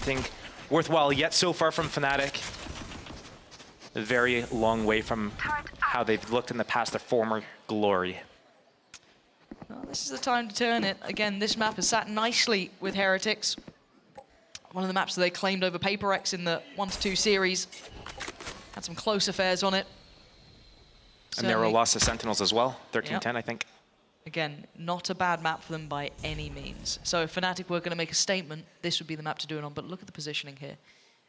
think worthwhile yet so far from FNATIC. A very long way from how they've looked in the past, their former glory. Well, this is the time to turn it. Again, this map has sat nicely with Heretics. One of the maps that they claimed over PaperX in the 1-2 series. Had some close affairs on it. And there were loss of Sentinels as well, 13-10, I think. Again, not a bad map for them by any means. So if FNATIC were going to make a statement, this would be the map to do it on. But look at the positioning here.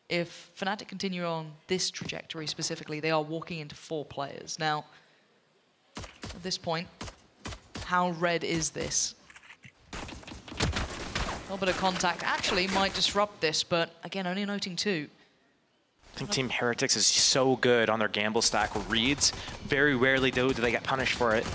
If FNATIC continue on this trajectory specifically, they are walking into 4 players. Now, at this point, how red is this? A little bit of contact actually might disrupt this, but again, only noting 2. I think Team Heretics is so good on their gamble stack reads. Very rarely do they get punished for it.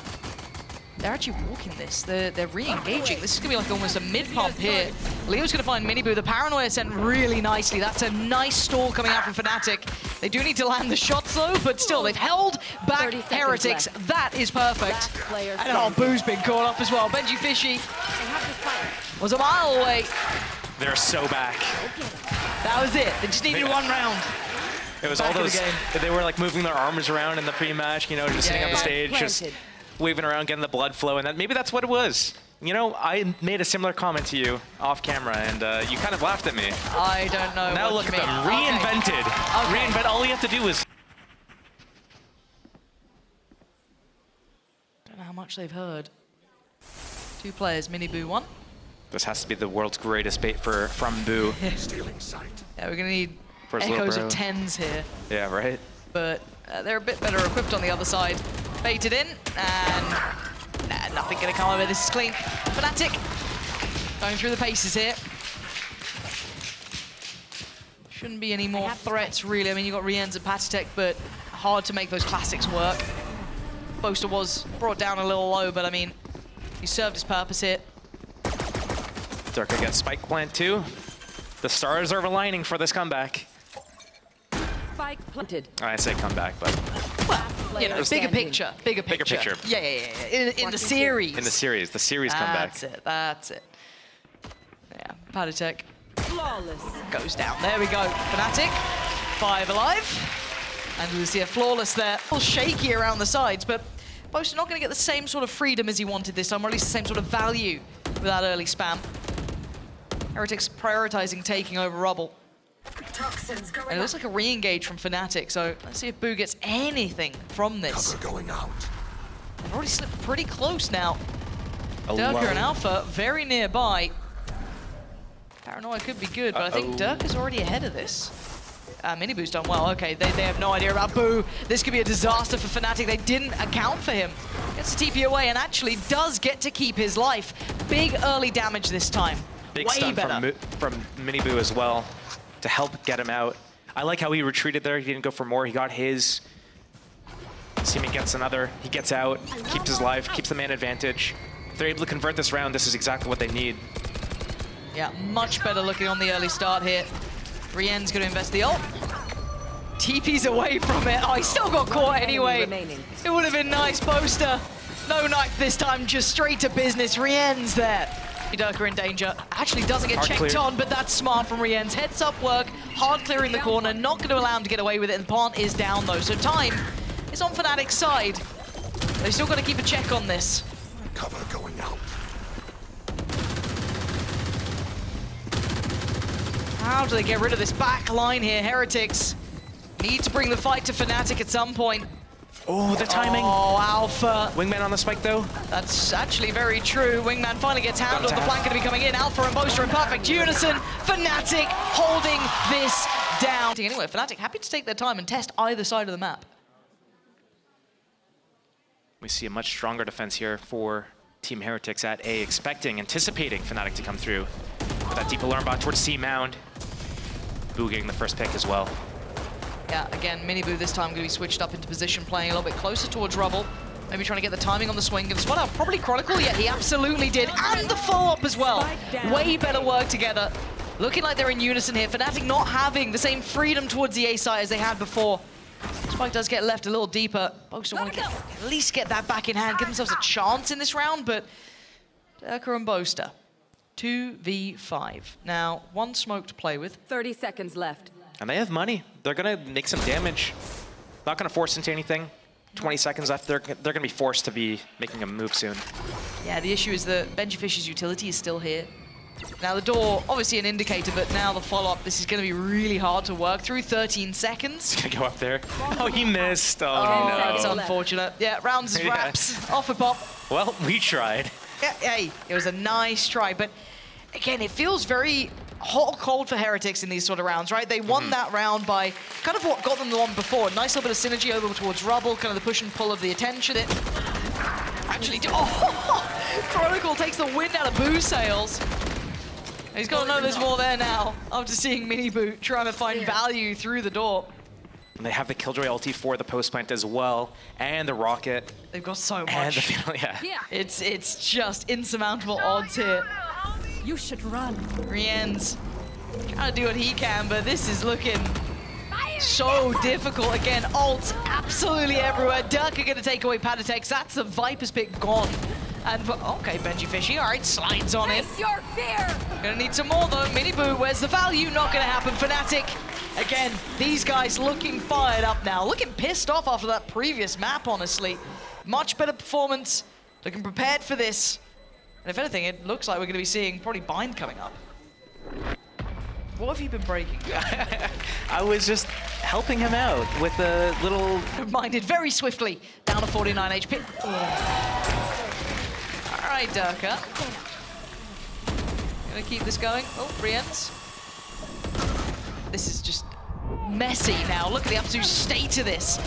They're actually walking this. They're re-engaging. This is going to be like almost a mid-pump here. Leo's going to find Miniboo. The Paranoia sent really nicely. That's a nice stall coming out from FNATIC. They do need to land the shots, though, but still, they've held back Heretics. Left. That is perfect. And Boo's been caught up as well. Benji Fishy was a mile away. They're so back. That was it. They just needed 1 round. It was all those, they were like moving their arms around in the pre-match, you know, just sitting on the stage, just waving around, getting the blood flow, and maybe that's what it was. You know, I made a similar comment to you off camera, and you kind of laughed at me. I don't know. Now look at them, reinvented. Reinvent. All you have to do is. Don't know how much they've heard. 2 players, Miniboo 1. This has to be the world's greatest bait from Boo. Stealing sight. Yeah, we're gonna need For echoes of 10s here. Yeah, right. But they're a bit better equipped on the other side. Baited in, and nothing gonna come of it. This is clean. FNATIC going through the paces here. Shouldn't be any more threats, really. I mean, you've got Rienz and Patitech, but hard to make those classics work. Boaster was brought down a little low, but I mean, he served his purpose here. Durka gets spike plant too. The stars are aligning for this comeback. Spike planted. I say comeback, but well, you know, bigger picture. Bigger picture. Yeah. In the series. In the series comeback. That's it. Yeah, Patitech Flawless. goes down. There we go. FNATIC, 5 alive. And we see a flawless there. A little shaky around the sides, but Boaster not going to get the same sort of freedom as he wanted this time, or at least the same sort of value with that early spam. Heretics prioritizing taking over rubble. And it looks like a re-engage from FNATIC, so let's see if Boo gets anything from this. Cover going out. They've already slipped pretty close now. Durka and Alpha very nearby. Paranoia could be good, but I think Durka's already ahead of this. Miniboo's done well. Okay, they have no idea about Boo. This could be a disaster for FNATIC. They didn't account for him. Gets the TP away and actually does get to keep his life. Big early damage this time. Big Way stun better. from Miniboo as well to help get him out. I like how he retreated there. He didn't go for more. He got his. Seeming gets another. He gets out, keeps his life, keeps the man advantage. If they're able to convert this round, this is exactly what they need. Yeah, much better looking on the early start here. Rien's going to invest the ult. TP's away from it. Oh, he still got caught anyway. It would have been nice, Boaster. No knife this time, just straight to business. Rien's there. Durka in danger. Actually doesn't get checked on, but that's smart from Rienz. Heads up work, hard clearing the corner, not going to allow him to get away with it, and plant is down though. So time is on FNATIC's side. They still got to keep a check on this. Cover going out. How do they get rid of this back line here? Heretics need to bring the fight to FNATIC at some point. Oh, the timing. Oh, Alpha. Wingman on the spike, though. That's actually very true. Wingman finally gets handled. The flank going to be coming in. Alpha and Boaster in perfect unison. FNATIC holding this down. Anyway, FNATIC happy to take their time and test either side of the map. We see a much stronger defense here for Team Heretics at A, anticipating FNATIC to come through. That deep alarm bot towards C mound. Boo getting the first pick as well. Yeah, again, Miniboo this time going to be switched up into position, playing a little bit closer towards rubble. Maybe trying to get the timing on the swing. And spot out probably Chronicle, yeah, he absolutely did. And the follow-up as well. Way better work together. Looking like they're in unison here. FNATIC not having the same freedom towards the A site as they had before. Spike does get left a little deeper. Boaster want to at least get that back in hand, give themselves a chance in this round, but Durka and Boaster 2v5. Now, one smoke to play with. 30 seconds left. And they have money. They're going to make some damage. Not going to force into anything. 20 seconds left. They're going to be forced to be making a move soon. Yeah, the issue is that Benjyfish's utility is still here. Now the door, obviously an indicator, but now the follow-up, this is going to be really hard to work through. 13 seconds. He's going to go up there. Oh, he missed. Oh, Oh, no. that's unfortunate. Yeah, rounds his wraps. Off a pop. Well, we tried. Yeah, hey, it was a nice try, but again, it feels very hot or cold for Heretics in these sort of rounds, right? They won that round by kind of what got them the one before. Nice little bit of synergy over towards Rubble, kind of the push and pull of the attention. It actually, Chronicle takes the wind out of Boo Sails. He's got to know there's more there now after seeing Mini Boot trying to find value through the door. And they have the Killjoy ulti for the post plant as well, and the rocket. They've got so much. And the final, yeah. It's just insurmountable odds here. You should run. Rien's trying to do what he can, but this is looking so difficult. Again, ults absolutely everywhere. Dirk are going to take away Patatex. That's the Viper's pick gone. And okay, Benjyfishy, all right, slides on in. Face your fear. Gonna need some more though. Mini Boo, where's the value? Not gonna happen. FNATIC, again, these guys looking fired up now. Looking pissed off after that previous map, honestly. Much better performance. Looking prepared for this. And if anything, it looks like we're gonna be seeing probably Bind coming up. What have you been breaking? I was just helping him out with a little... Minded very swiftly. Down to 49 HP. All right, Durka. Gonna keep this going. Oh, Rien's. This is just messy now. Look at the absolute state of this.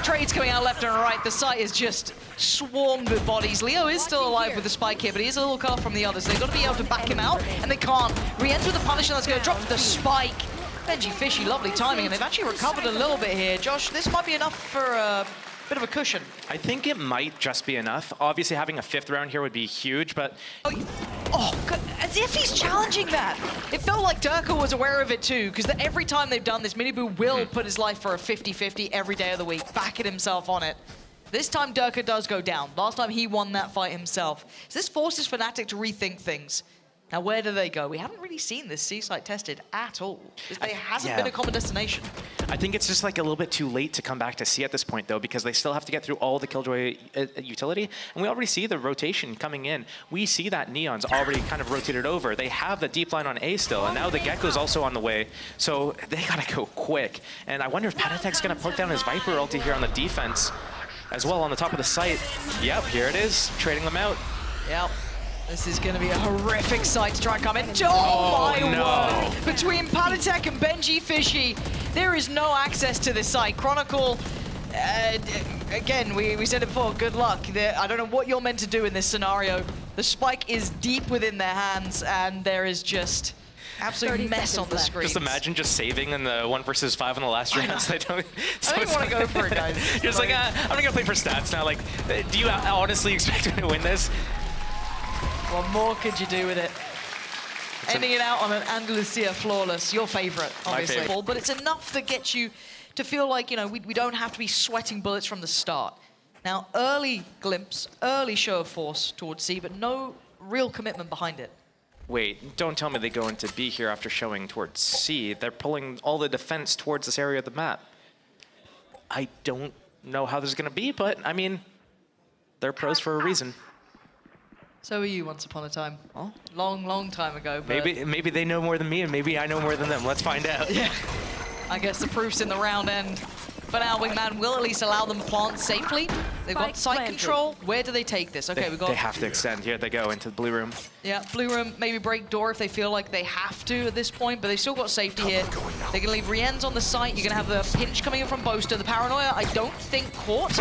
Trades coming out left and right. The site is just swarmed with bodies. Leo is still alive with the spike here, but he is a little cut off from the others. They've got to be able to back him out, and they can't. Rien's with the punish, and that's going to drop the spike. Benjyfishy, lovely timing, and they've actually recovered a little bit here. Josh, this might be enough for a bit of a cushion. I think it might just be enough. Obviously, having a 5th round here would be huge, but... Oh, God, as if he's challenging that. It felt like Durka was aware of it too, because every time they've done this, Mini Boo will put his life for a 50-50 every day of the week, backing himself on it. This time, Durka does go down. Last time, he won that fight himself. So this forces FNATIC to rethink things. Now, where do they go? We haven't really seen this C-site tested at all. There hasn't been a common destination. I think it's just like a little bit too late to come back to C at this point, though, because they still have to get through all the Killjoy utility. And we already see the rotation coming in. We see that Neon's already kind of rotated over. They have the deep line on A still, and now the Gecko's also on the way. So they got to go quick. And I wonder if Patatek's going to poke down his Viper ulti here on the defense as well on the top of the site. Yep, here it is, trading them out. Yep. This is going to be a horrific sight to try and come in. Oh my word! Between Patatek and Benjyfishy, there is no access to this site. Chronicle, again, we said it before, good luck. I don't know what you're meant to do in this scenario. The spike is deep within their hands, and there is just absolute mess on the screen. Just imagine just saving in the 1 versus 5 in the last rounds. They don't. I don't want to go for it, guys. You're just like, I'm gonna go play for stats now. Like, do you honestly expect me to win this? What more could you do with it? Ending it out on an Andalusia flawless, your favorite, obviously. My favorite. But it's enough that gets you to feel like, you know, we don't have to be sweating bullets from the start. Now, early glimpse, early show of force towards C, but no real commitment behind it. Wait, don't tell me they go into B here after showing towards C. They're pulling all the defense towards this area of the map. I don't know how this is gonna be, but I mean, they're pros for a reason. So were you once upon a time. Oh. Long, long time ago. But Maybe they know more than me, and maybe I know more than them. Let's find out. Yeah. I guess the proof's in the round end. But now Wingman will at least allow them to plant safely. They've got site control. Where do they take this? Okay, They have to extend. Here they go into the blue room. Yeah, blue room, maybe break door if they feel like they have to at this point, but they've still got safety here. They're gonna leave Rien's on the site. You're gonna have the pinch coming in from Boaster. The paranoia, I don't think caught.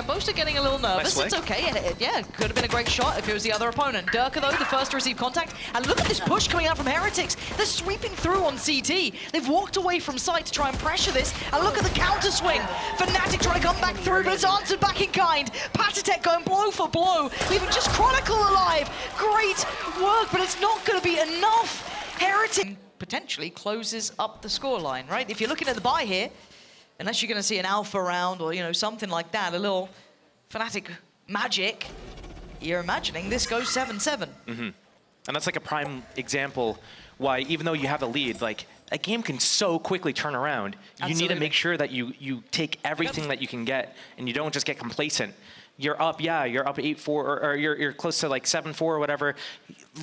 Boaster getting a little nervous. Nice it's okay. Yeah, could have been a great shot if it was the other opponent. Durka, though, the first to receive contact. And look at this push coming out from Heretics. They're sweeping through on CT. They've walked away from site to try and pressure this. And look at the counter swing. FNATIC trying to come back through, but it's answered back in kind. Patatek going blow for blow, leaving just Chronicle alive. Great work, but it's not going to be enough. Heretic potentially closes up the scoreline, right? If you're looking at the buy here, unless you're going to see an alpha round or, you know, something like that, a little FNATIC magic, you're imagining this goes 7-7. Mm-hmm. And that's like a prime example why, even though you have the lead, like, a game can so quickly turn around. You need to make sure that you take everything that you can get, and you don't just get complacent. You're up, you're up 8-4, or you're close to like 7-4 or whatever.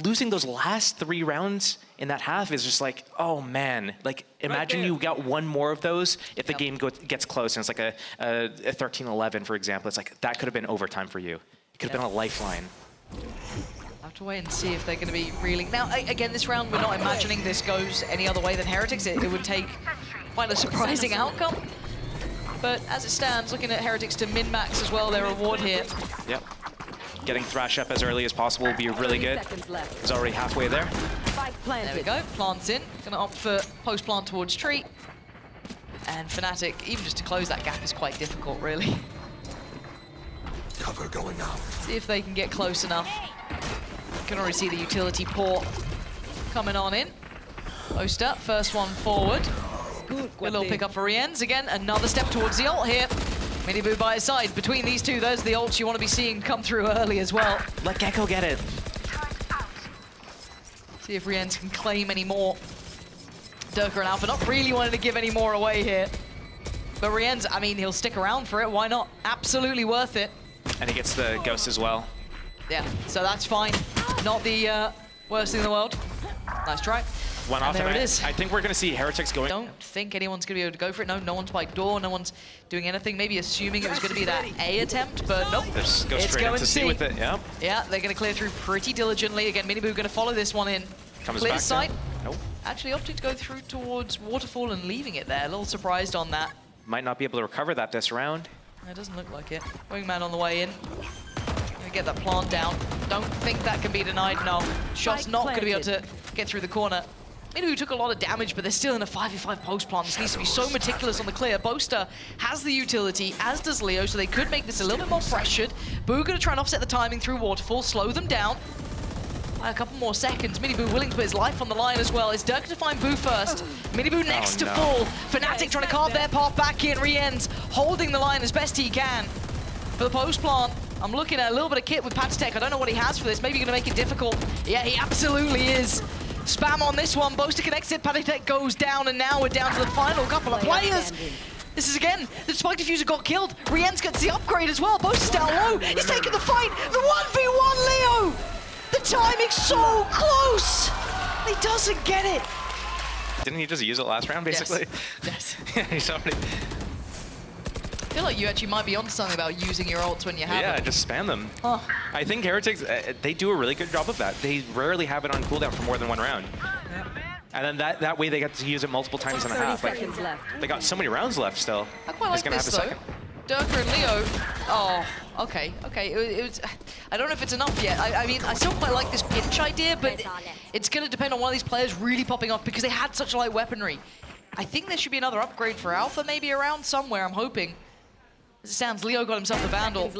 Losing those last 3 rounds in that half is just like, oh man. Like, imagine you got one more of those if the game gets close, and it's like a 13-11, for example. It's like, that could have been overtime for you. It could have been a lifeline. I'll have to wait and see if they're going to be reeling. Now, again, this round, we're not imagining this goes any other way than Heretics. It would take quite a surprising outcome. But as it stands, looking at Heretics to min-max as well, their reward here. Yep. Getting Thrash up as early as possible will be really good. He's already halfway there. There we go, plants in. Gonna opt for post-plant towards tree. And FNATIC, even just to close that gap is quite difficult, really. Cover going out. See if they can get close enough. You can already see the utility port coming on in. Post up, first one forward. Good little pick up for Rienz. Again, another step towards the ult here. Miniboo by his side. Between these two, those are the ults you want to be seeing come through early as well. Let Gecko get it. See if Rienz can claim any more. Durka and Alpha not really wanting to give any more away here. But Rienz, I mean, he'll stick around for it. Why not? Absolutely worth it. And he gets the Ghost as well. Yeah, so that's fine. Not the worst thing in the world. Nice try. One off, there and it is. I think we're going to see Heretics going. Don't think anyone's going to be able to go for it. No one's by door. No one's doing anything. Maybe assuming it was going to be that A attempt, but nope. Just go it's straight going into C with it, yeah. Yeah, they're going to clear through pretty diligently. Again, Miniboo going to follow this one in. Comes Clear back sight. Nope. Actually opting to go through towards Waterfall and leaving it there. A little surprised on that. Might not be able to recover that this round. It doesn't look like it. Wingman on the way in. Gonna get that plant down. Don't think that can be denied, no. Shot's not going to be able to get through the corner. Miniboo took a lot of damage, but they're still in a 5v5 post plant. This needs to be so meticulous on the clear. Boaster has the utility, as does Leo, so they could make this a little bit more pressured. Boo gonna try and offset the timing through Waterfall, slow them down by a couple more seconds. Miniboo willing to put his life on the line as well. It's Durka to find Boo first. Miniboo next to full. FNATIC trying to carve their path back in. Rienz holding the line as best he can. For the post plant, I'm looking at a little bit of kit with Patitech. I don't know what he has for this. Maybe gonna make it difficult. Yeah, he absolutely is. Spam on this one. Boaster connects it. Patitech goes down, and now we're down to the final couple of players. This is again, the Spike Diffuser got killed. Rienz gets the upgrade as well. Boaster's down low. He's taking the fight. The 1v1 Leo. The timing's so close. He doesn't get it. Didn't he just use it last round, basically? Yes. He's already... I feel like you actually might be onto something about using your ults when you have Yeah, it. just spam them. Huh. I think Heretics, they do a really good job of that. They rarely have it on cooldown for more than one round. Yep. And then that way they get to use it multiple times in a half. Like, they got so many rounds left still. I quite like this though. Durka and Leo. Oh, okay. It was. I don't know if it's enough yet. I mean, I still quite like this pinch idea, but it's going to depend on one of these players really popping off because they had such light weaponry. I think there should be another upgrade for Alpha maybe around somewhere, I'm hoping. As it sounds, Leo got himself the Vandal.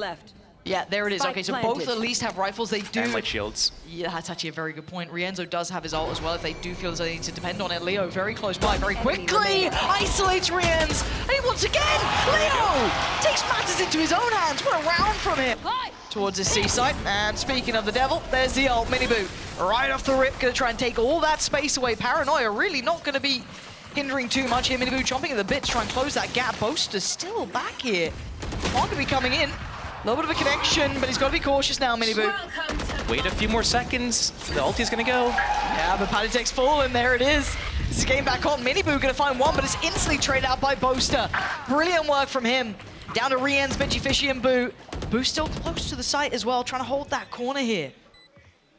Yeah, there it is. Okay, so both at least have rifles. They do. And light shields. Yeah, that's actually a very good point. Rienzo does have his ult as well if they do feel as though they need to depend on it. Leo very close by, very quickly isolates Rienz. And once again, Leo takes matters into his own hands. What a round from him. Towards his C site. And speaking of the devil, there's the ult, Miniboo. Right off the rip, gonna try and take all that space away. Paranoia really not gonna be hindering too much here. Miniboo chomping at the bits, trying to close that gap. Boaster's still back here. Not gonna be coming in. A little bit of a connection, but he's got to be cautious now, Miniboo. Wait a few more seconds. The ulti's gonna go. Yeah, but Patitech's fallen. There it is. This is game back on. Miniboo gonna find one, but it's instantly traded out by Boaster. Brilliant work from him. Down to Rienz, Benji Fishy, and Boo. Boo still close to the site as well, trying to hold that corner here.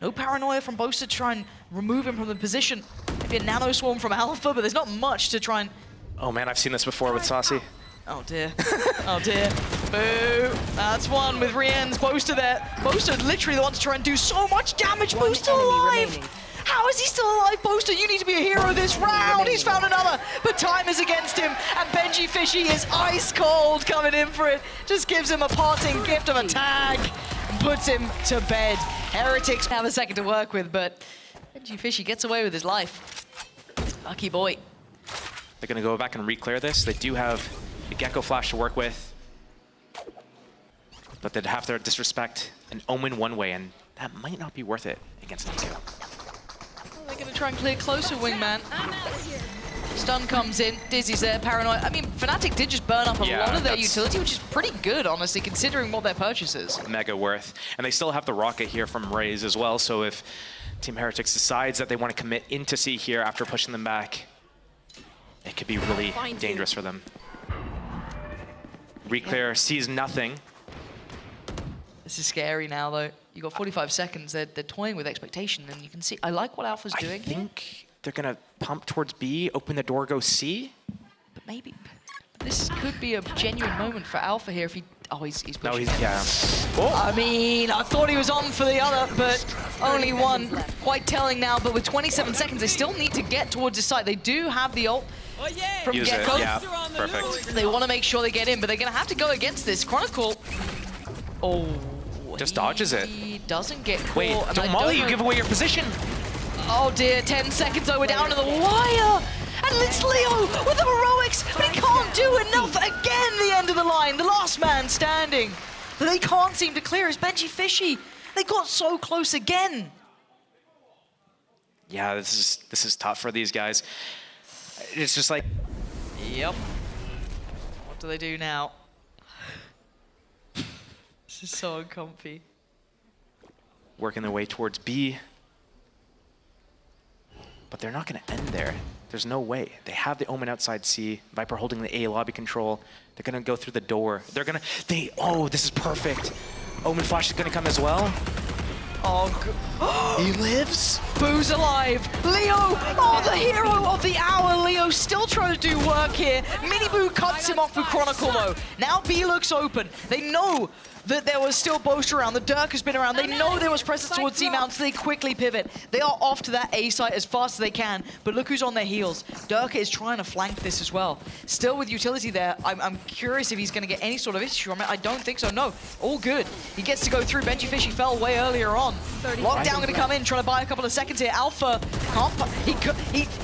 No paranoia from Boaster to try and remove him from the position. Maybe a nano swarm from Alpha, but there's not much to try and... Oh man, I've seen this before with Saucy. Oh dear. Oh dear. Boo. That's one with Rienz. Boaster there. Boaster literally the one to try and do so much damage. Boaster alive. How is he still alive, Boaster? You need to be a hero this round. He's found another, but time is against him. And Benji Fishy is ice cold coming in for it. Just gives him a parting gift of a tag and puts him to bed. Heretics have a second to work with, but Benji Fishy gets away with his life. Lucky boy. They're gonna go back and re-clear this. They do have a Gecko Flash to work with, but they'd have to disrespect an Omen one way, and that might not be worth it against Nico. try and clear closer, Wingman. Stun comes in, Dizzy's there, Paranoid. I mean, FNATIC did just burn up a lot of their utility, which is pretty good, honestly, considering what their purchase is. Mega worth. And they still have the rocket here from Raze as well, so if Team Heretics decides that they want to commit into C here after pushing them back, it could be really dangerous for them. Reclear sees nothing. This is scary now, though. You got 45 seconds. They're toying with expectation, and you can see. I like what Alpha's doing. I think they're gonna pump towards B, open the door, go C. But maybe this could be a genuine moment for Alpha here if he. Oh, he's pushing. No, he's it. yeah. Oh. I mean, I thought he was on for the other, but only one. Quite telling now. But with 27 seconds, they still need to get towards the site. They do have the ult from Use it, get-go. yeah, perfect. They want to make sure they get in, but they're gonna have to go against this. Chronicle. Oh. Just dodges it. He doesn't get caught. Wait, and don't I Molly, know- you give away your position. Oh dear, 10 seconds though, we're down to the wire! And it's Leo with the heroics, but he can't do enough. Again, the end of the line, the last man standing. But they can't seem to clear his Benji Fishy. They got so close again. Yeah, this is tough for these guys. It's just like, Yep. What do they do now? This is so uncomfy. working their way towards B. But they're not going to end there. There's no way. They have the Omen outside C. Viper holding the A lobby control. They're going to go through the door. They're going to... Oh, this is perfect. Omen Flash is going to come as well. Oh, He lives. Boo's alive. Leo, oh, the hero of the hour. Leo still trying to do work here. Mini Boo cuts him off with Chronicle though. Now B looks open. They know that there was still Boast around. The Dirk has been around. They know there was presence towards C-Mount, so they quickly pivot. They are off to that A site as fast as they can, but look who's on their heels. Dirk is trying to flank this as well. Still with utility there, I'm curious if he's going to get any sort of issue on it. I don't think so, no. All good. He gets to go through. Benji Fishy fell way earlier on. Lockdown going to come in, trying to buy a couple of seconds here. Alpha can't,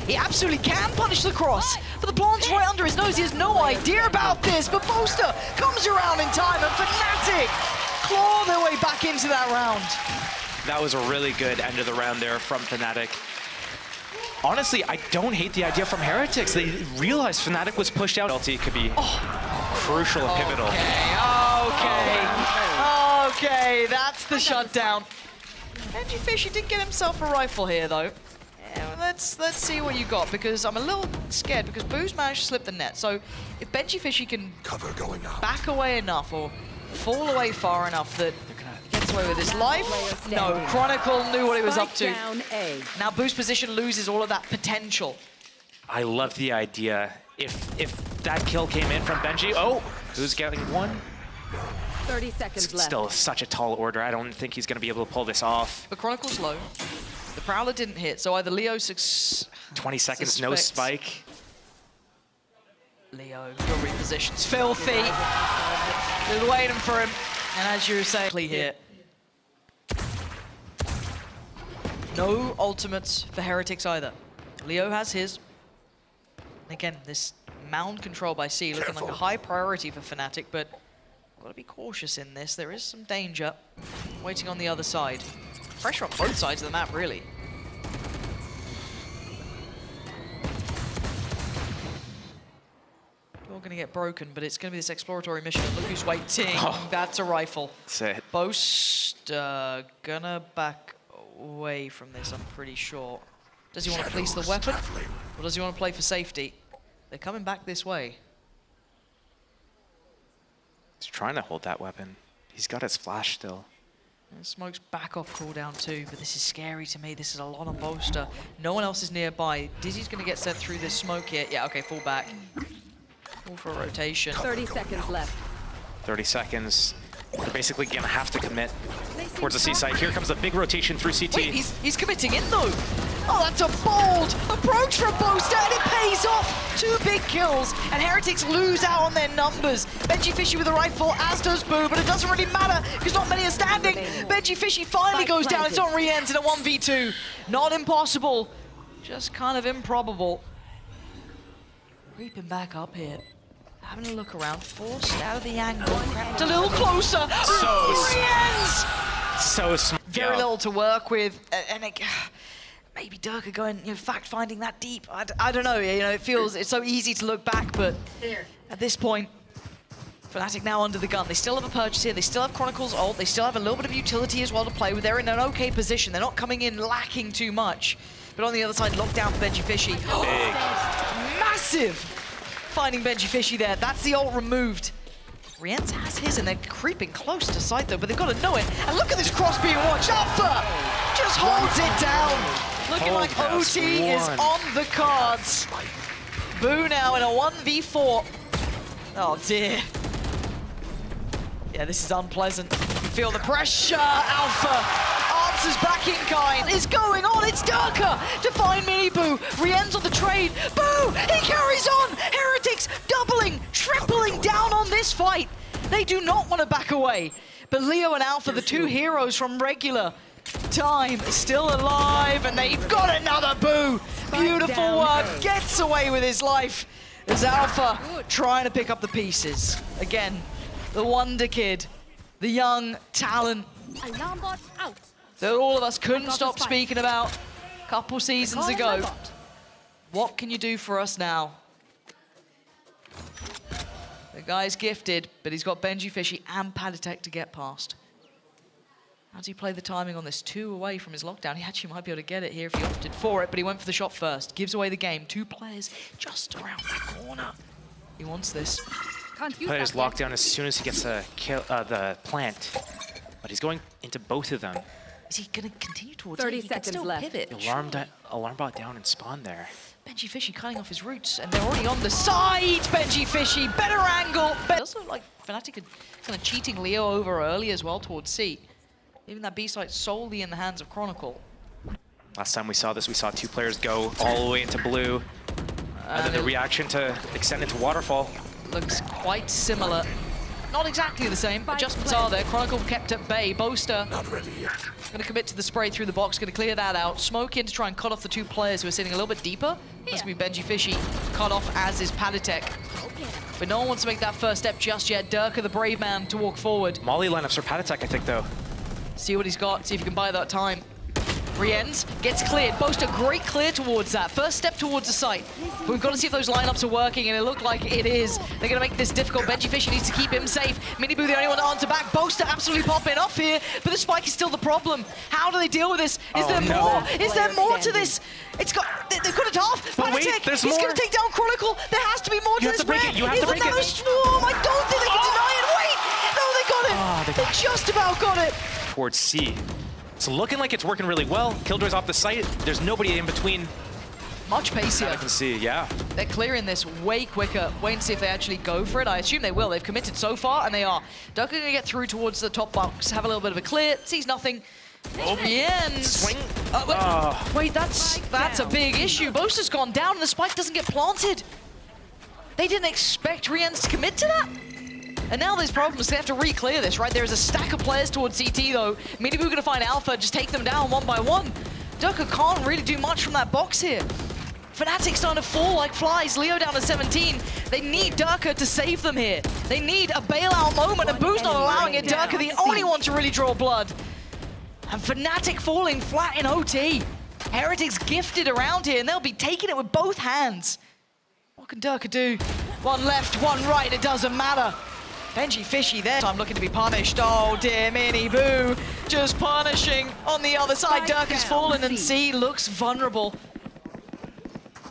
he absolutely can punish the cross, but the plant's right under his nose. He has no idea about this, but Boaster comes around in time, and FNATIC claw their way back into that round. That was a really good end of the round there from FNATIC. Honestly, I don't hate the idea from Heretics. They realized FNATIC was pushed out. LT could be crucial and pivotal. Okay, that's the shutdown. Benji Fishy did get himself a rifle here, though. Yeah, let's see what you got, because I'm a little scared, because Boo's managed to slip the net. So if Benji Fishy can Cover going out. back away enough or fall away far enough that he gets away with his life, no, Chronicle knew what he was up to. Down A. Now Boo's position loses all of that potential. I love the idea. If that kill came in from Benji, oh, who's getting one? 30 seconds It's left. still such a tall order. I don't think he's going to be able to pull this off. But Chronicle's low. The Prowler didn't hit, so either Leo 20 seconds, no spike. Leo, your reposition's filthy. They're waiting for him. And as you were saying, here. No ultimates for Heretics either. Leo has his. And again, this mound control by C looking like a high priority for FNATIC, but gotta be cautious in this. There is some danger waiting on the other side. Pressure on both sides of the map, really. Door gonna get broken, but it's gonna be this exploratory mission. Look who's waiting. That's a rifle. That's it. Boast gonna back away from this, I'm pretty sure. Does he want to police the weapon? Or does he want to play for safety? They're coming back this way. He's trying to hold that weapon. He's got his flash still. And Smoke's back off cooldown too, but this is scary to me. This is a lot on Boaster. No one else is nearby. Dizzy's gonna get sent through this smoke here. Yeah, okay, fall back. Fall for a rotation. 30 seconds left. 30 seconds. They're basically going to have to commit towards the C side. Here comes a big rotation through CT. Wait, he's committing in though. Oh, that's a bold approach from Boaster, and it pays off. 2 big kills, and Heretics lose out on their numbers. Benji Fishy with a rifle, as does Boo, but it doesn't really matter because not many are standing. Benji Fishy finally goes down. It's on re-ends in a 1v2. Not impossible, just kind of improbable. Creeping back up here. Having a look around, forced out of the angle, crept a little closer. So re-ends. So smart. Very little to work with, and maybe Durka going, fact-finding that deep. I don't know, it's so easy to look back, but at this point, FNATIC now under the gun. They still have a purchase here, they still have Chronicle's ult, they still have a little bit of utility as well to play with. They're in an okay position, they're not coming in lacking too much. But on the other side, lockdown for Benji Fishy. Massive! Finding Benji Fishy there, that's the ult removed. Rienz has his, and they're creeping close to site though, but they've got to know it. And look at this cross being watched. Alpha just holds it down. Looking like OT is on the cards. Boo now in a 1v4. Oh dear. Yeah, this is unpleasant. You can feel the pressure. Alpha answers back in kind. What is going on? It's Durka to find Mini Boo. Rienz on the trade. Boo! He carries on. Heretics doubling, tripling down on this fight. They do not want to back away. But Leo and Alpha, the two heroes from regular time, are still alive, and they've got another Boo. Beautiful work. Gets away with his life. As Alpha trying to pick up the pieces. Again, the wonder kid, the young talent Alarm bot out. that all of us couldn't stop speaking about a couple seasons ago. What can you do for us now? The guy's gifted, but he's got Benji Fishy and FNATIC to get past. How does he play the timing on this? 2 away from his lockdown. He actually might be able to get it here if he opted for it, but he went for the shot first. Gives away the game. 2 players just around the corner. He wants this. Players lockdown as soon as he gets the plant, but he's going into both of them. Is he going to continue towards 30 it? He can seconds still left. pivot. Alarm bot down and spawn there. Benji Fishy cutting off his roots, and they're already on the side. Benji Fishy, better angle. It does look like FNATIC are kind of cheating Leo over early as well towards C. Even that B site solely in the hands of Chronicle. Last time we saw this, we saw 2 players go all the way into blue. And then the reaction to extend into waterfall. Looks quite similar. Not exactly the same. Adjustments are there. Chronicle kept at bay. Boaster Not ready yet. going to commit to the spray through the box. Going to clear that out. Smoke in to try and cut off the 2 players who are sitting a little bit deeper. Must be Benji Fishy. Cut off, as is FNATIC. But no one wants to make that first step just yet. Durka, the brave man, to walk forward. Molly lineups for FNATIC, I think, though. See what he's got. See if he can buy that time. Rienz gets cleared. Boaster, great clear towards that. First step towards the site. But we've got to see if those lineups are working, and it looked like it is. They're going to make this difficult. Benji Fishy needs to keep him safe. Mini Boo, the only one to answer back. Boaster absolutely popping off here, but the spike is still the problem. How do they deal with this? Is there more? Is there more to this? They've got it off. But wait, FNATIC, there's he's more. going to take down Chronicle. There has to be more to You have this. to break it. You have to break it. Swarm. I don't think they can deny it. Wait. No, they got it. They just about got it. Towards C. It's looking like it's working really well. Killjoy's off the site. There's nobody in between. Much pacier. I can see, yeah. They're clearing this way quicker. Wait and see if they actually go for it. I assume they will. They've committed so far, and they are. Durka going to get through towards the top box, have a little bit of a clear, sees nothing. Rienz. Swing. Wait, that's a big issue. Boaster's gone down, and the spike doesn't get planted. They didn't expect Rienz to commit to that. And now there's problems. They have to re-clear this, right? There's a stack of players towards CT, though. Mini Boo gonna find Alpha, just take them down 1 by 1. Durka can't really do much from that box here. FNATIC starting to fall like flies. Leo down to 17. They need Durka to save them here. They need a bailout moment, and Boo's not allowing it. Durka, the only one to really draw blood. And FNATIC falling flat in OT. Heretics gifted around here, and they'll be taking it with both hands. What can Durka do? 1 left, 1 right, it doesn't matter. Benji Fishy there. I'm looking to be punished. Oh dear, Mini Boo just punishing on the other side. Durka's fallen, and C looks vulnerable.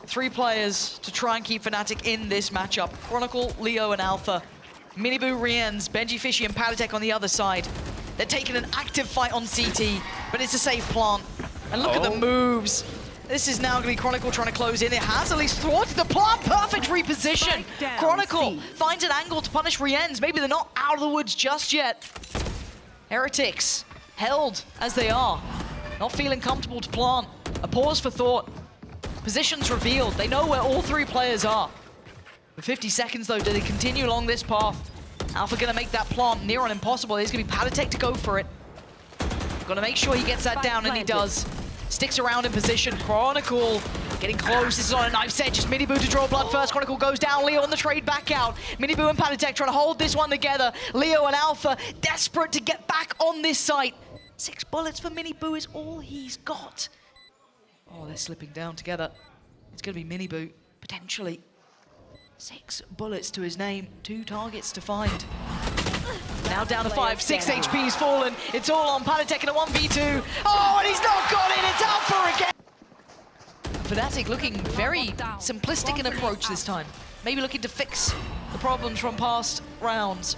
3 players to try and keep FNATIC in this matchup. Chronicle, Leo, and Alpha. Mini Boo, Rienz, Benji Fishy, and FNATIC on the other side. They're taking an active fight on CT, but it's a safe plant. And look at the moves. This is now going to be Chronicle trying to close in. It has at least thwarted the plant. Perfect reposition. Chronicle finds an angle to punish Rienz. Maybe they're not out of the woods just yet. Heretics held as they are. Not feeling comfortable to plant. A pause for thought. Positions revealed. They know where all 3 players are. For 50 seconds, though, do they continue along this path? Alpha going to make that plant near on impossible. It's going to be FNATIC to go for it. Got to make sure he gets that down, and he does. Sticks around in position. Chronicle getting close. This is on a knife's edge. It's Mini Boo to draw blood first. Chronicle goes down. Leo on the trade back out. Mini Boo and FNATIC trying to hold this one together. Leo and Alpha desperate to get back on this site. 6 bullets for Mini Boo is all he's got. Oh, they're slipping down together. It's going to be Mini Boot, potentially. 6 bullets to his name, 2 targets to find. Now down to 5, 6 HP's fallen. It's all on FNATIC in a 1v2. Oh, and he's not got it, it's Alpha again! FNATIC looking very simplistic in approach this time. Maybe looking to fix the problems from past rounds.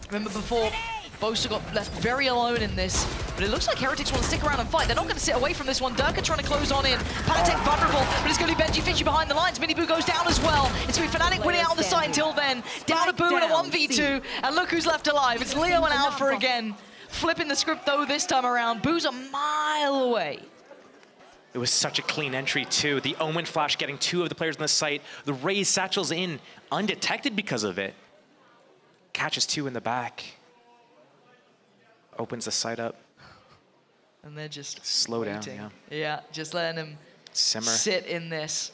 Remember before, Boaster got left very alone in this, but it looks like Heretics want to stick around and fight. They're not going to sit away from this one. Durka trying to close on in. FNATIC vulnerable, but it's going to be Benji Fishy behind the lines. Mini Boo goes down as well. It's going to be FNATIC winning out on the side until then. Down to Boo in a 1v2, and look who's left alive. It's Leo and Alpha again. Flipping the script though this time around. Boo's a mile away. It was such a clean entry too. The Omen Flash getting 2 of the players on the site. The Raze satchels in undetected because of it. Catches 2 in the back. Opens the site up. And they're just slow waiting. down, Yeah, just letting him simmer. Sit in this.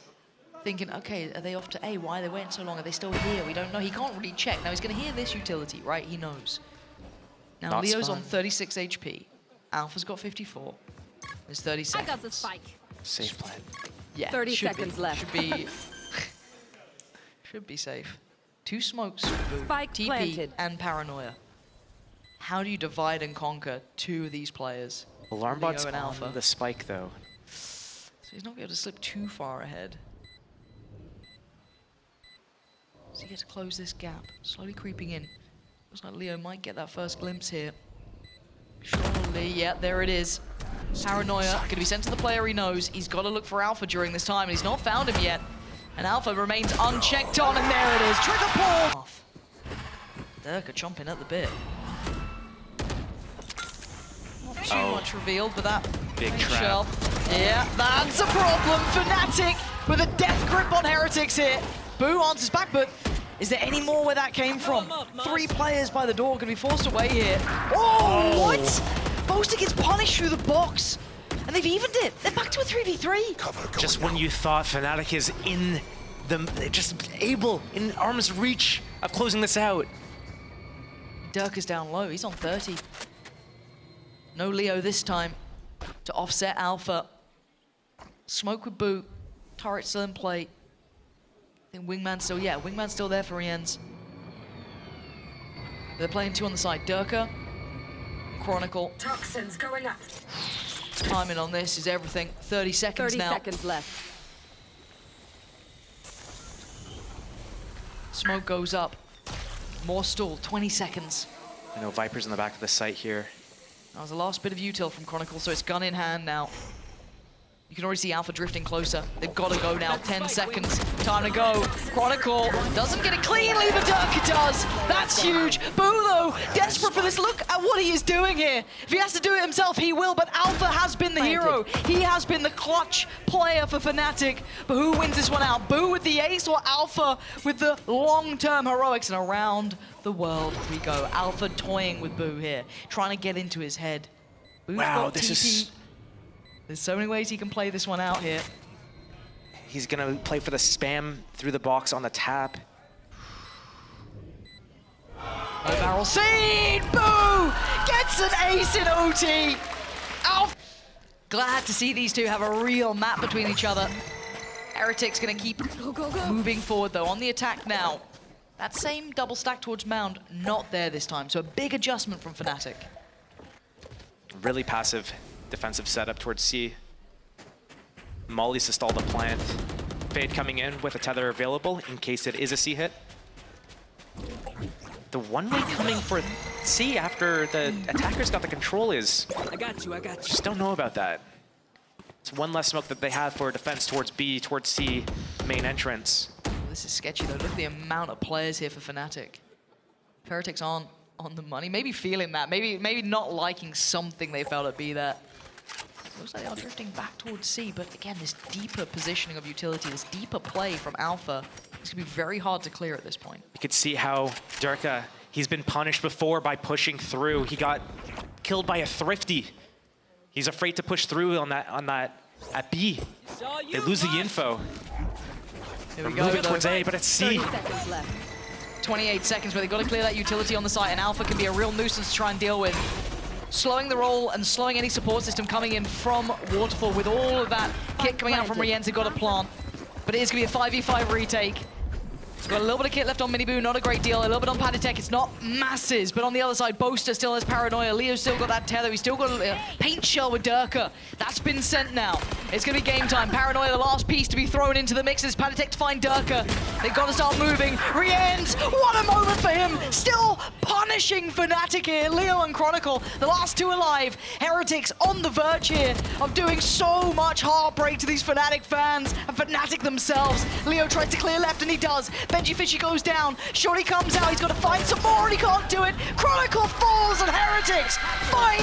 Thinking, okay, are they off to A? Why are they waiting so long? Are they still here? We don't know. He can't really check. Now he's going to hear this utility, right? He knows. Now Not Leo's spawn. on 36 HP. Alpha's got 54. There's 30 seconds. I got the spike. Safe plan. Yeah, 30 should seconds be, left. Should be, should be safe. 2 smokes, Boo, Spike TP, planted. and Paranoia. How do you divide and conquer 2 of these players? Alarm Leo bot's and Alpha. on the spike though. So he's not going to be able to slip too far ahead. So he gets to close this gap, slowly creeping in. Looks like Leo might get that first glimpse here. Surely, yeah, there it is. Paranoia, going to be sent to the player he knows. He's got to look for Alpha during this time, and he's not found him yet. And Alpha remains unchecked on, and there it is. Trigger pull! Durka chomping at the bit. Not too much revealed, but that Big main trap. shell. Yeah, that's a problem. FNATIC with a death grip on Heretics here. Boo answers back, but is there any more where that came from? 3 players by the door going to be forced away here. Oh, what? Boaster gets punished through the box, and they've evened it. They're back to a 3v3. Cover going Just when out. you thought FNATIC is in the, just able, in arm's reach of closing this out. Durka's down low. He's on 30. No Leo this time to offset Alpha. Smoke with Boo. Turret still in play. I think Wingman's still, yeah, Wingman's still there for Rienz. They're playing 2 on the side. Durka, Chronicle. Toxins going up. Timing on this is everything. 30 seconds 30 now. seconds left. Smoke goes up. More stall, 20 seconds. I know Viper's in the back of the site here. That was the last bit of util from Chronicle, so it's gun in hand now. You can already see Alpha drifting closer. They've got to go now. 10 seconds. Time to go. Chronicle doesn't get it cleanly, but Durka does. That's huge. Boo, though, desperate for this. Look at what he is doing here. If he has to do it himself, he will, but Alpha has been the hero. He has been the clutch player for FNATIC. But who wins this one out? Boo with the ace or Alpha with the long-term heroics? And around the world we go. Alpha toying with Boo here, trying to get into his head. Boo's Wow, got this TP. is... There's so many ways he can play this one out here. He's gonna play for the spam through the box on the tap. No barrel seed! Boo! Gets an ace in OT! Alpha! Glad to see these 2 have a real map between each other. Heretic's gonna keep moving forward though, on the attack now. That same double stack towards Mound, not there this time, so a big adjustment from FNATIC. Really passive defensive setup towards C. Molly's to stall the plant. Fade coming in with a tether available in case it is a C hit. The one-way coming for C after the attackers got the control is... I got you. Just don't know about that. It's one less smoke that they have for defense towards B, towards C, main entrance. This is sketchy though. Look at the amount of players here for FNATIC. Heretics aren't on the money. Maybe feeling that. Maybe not liking something they felt at B there. Looks like they are drifting back towards C, but again, this deeper positioning of utility, this deeper play from Alpha, it's gonna be very hard to clear at this point. You could see how Durka, he's been punished before by pushing through. He got killed by a Thrifty. He's afraid to push through on that at B. They lose the info. Here we Move go, it towards though. A, but it's C. 30 seconds left. 28 seconds where they've got to clear that utility on the site, and Alpha can be a real nuisance to try and deal with. slowing the roll and slowing any support system coming in from Waterfall with all of that kit coming out from Rienz. They've got a plant. But it is going to be a 5v5 retake. Got a little bit of kit left on Miniboo, not a great deal. A little bit on FNATIC, it's not masses. But on the other side, Boaster still has Paranoia. Leo's still got that tether. He's still got a paint shell with Durka. That's been sent now. It's going to be game time. Paranoia, the last piece to be thrown into the mix is FNATIC to find Durka. They've got to start moving. Rienz, what a moment for him. Still punishing FNATIC here. Leo and Chronicle, the last two alive. Heretics on the verge here of doing so much heartbreak to these FNATIC fans and FNATIC themselves. Leo tries to clear left and he does. Benji Fishy goes down. Shorty comes out. He's got to find some more and he can't do it. Chronicle falls and Heretics finally